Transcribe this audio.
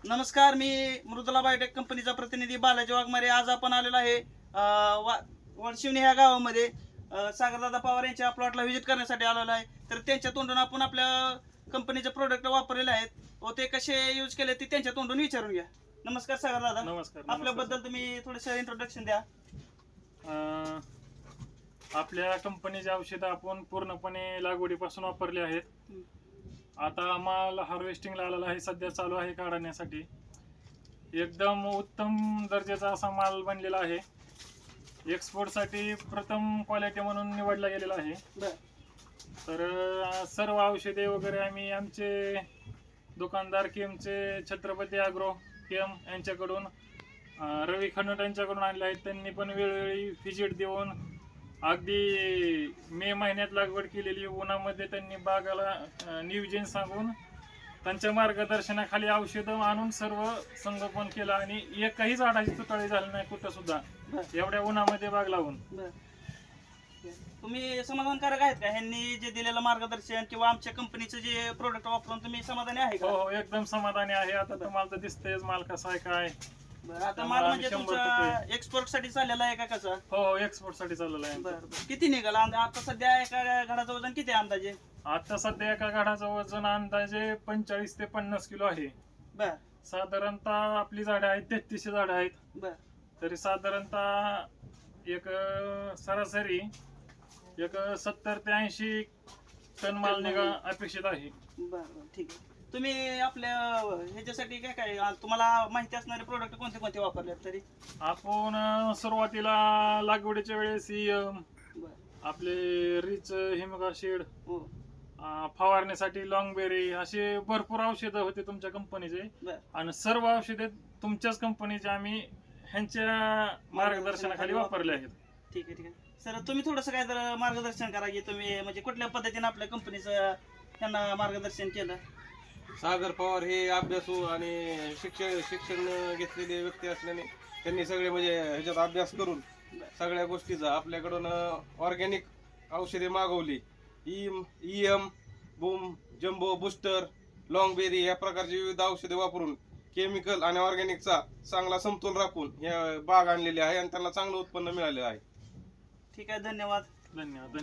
नमस्कार, मी मृदुला बायोटेक कंपनीचा प्रतिनिधी बालाजी वाघमारे. आज आपण आलेलो आहे वडशिवणी ह्या गावामध्ये सागरदादा पवार यांच्या प्लॉटला व्हिजिट करण्यासाठी आलेलो आहे. तर त्यांच्या तोंडून आपण आपल्या कंपनीचे प्रोडक्ट वापरलेले आहेत व ते कसे यूज केले ते त्यांच्या तोंडून विचारून घ्या. नमस्कार सागरदादा. नमस्कार. आपल्याबद्दल तुम्ही थोडंसं इंट्रोडक्शन द्या. आपल्या कंपनीची औषधं आपण पूर्णपणे लागवडीपासून वापरली आहेत. हं. आता माल हार्वेस्टिंगला आलेला आहे, सध्या चालू आहे काढण्यासाठी. एकदम उत्तम दर्जाचा असा माल बनलेला आहे. एक्सपोर्टसाठी प्रथम क्वालिटी म्हणून निवडला गेलेला आहे. बरं. तर सर्व औषधे वगैरे आम्ही आमचे दुकानदार केमचे छत्रपती ॲग्रो केम यांच्याकडून रवी खंडोट यांच्याकडून आणले आहेत. त्यांनी पण वेळोवेळी व्हिजिट देऊन अगदी मे महिन्यात लागवड केलेली उन्हामध्ये त्यांनी बागाला नियोजन सांगून त्यांच्या मार्गदर्शनाखाली औषधं आणून सर्व संगोपन केलं आणि एकही झाडाची तुटाळी झाली नाही कुठं सुद्धा, एवढ्या उन्हामध्ये बाग लावून. तुम्ही समाधानकारक आहेत का ह्यांनी जे दिलेलं मार्गदर्शन किंवा आमच्या कंपनीचं जे प्रोडक्ट वापरून तुम्ही समाधानी आहे का? हो, एकदम समाधानी आहे. आता तुम्हाला तर दिसतंयच माल कसा आहे काय. आता माल म्हणजे तुमचा एक्सपोर्ट साठी चाललेला आहे का कसं? हो, एक्सपोर्ट साठी चाललेला आहे. बरं. किती निघाला आता सध्या एका घडाचं वजन किती आहे अंदाजे? आता सध्या एका गाडाचं वजन अंदाजे 45 ते 50 किलो आहे. बर. साधारणतः आपली झाडं आहेत 3300 झाडं आहेत. बर. तरी साधारणतः एक सरासरी एक 70 ते 80 टन माल निघा अपेक्षित आहे. बर, ठीक आहे. तुम्ही आपल्या ह्याच्यासाठी काय काय तुम्हाला माहिती असणारे प्रोडक्ट कोणते कोणते वापरले तरी? आपण सुरुवातीला लागवडीच्या वेळेस आपले रिच हिमगाशीड, हो. फवारण्यासाठी लॉंगबेरी, असे भरपूर औषधं होते तुमच्या कंपनीचे. आणि सर्व औषधे तुमच्याच कंपनीचे आम्ही ह्यांच्या मार्गदर्शनाखाली वापरले आहेत. ठीक आहे, ठीक आहे. सर, तुम्ही थोडंसं काय तर मार्गदर्शन करा की तुम्ही म्हणजे कुठल्या पद्धतीने आपल्या कंपनीचं त्यांना मार्गदर्शन केलं? सागर पवार हे अभ्यासू आणि शिक्षण घेतलेले व्यक्ती असल्याने त्यांनी सगळे म्हणजे ह्याच्यात अभ्यास करून सगळ्या गोष्टीचा आपल्याकडून ऑर्गॅनिक औषधे मागवली. EM, बूम, जम्बो, बुस्टर, लॉंगबेरी या प्रकारची विविध औषधे वापरून केमिकल आणि ऑर्गॅनिकचा चांगला समतोल राखून हे बाग आणलेली आहे आणि त्यांना चांगलं उत्पन्न मिळालेलं आहे. ठीक आहे, धन्यवाद. धन्यवाद.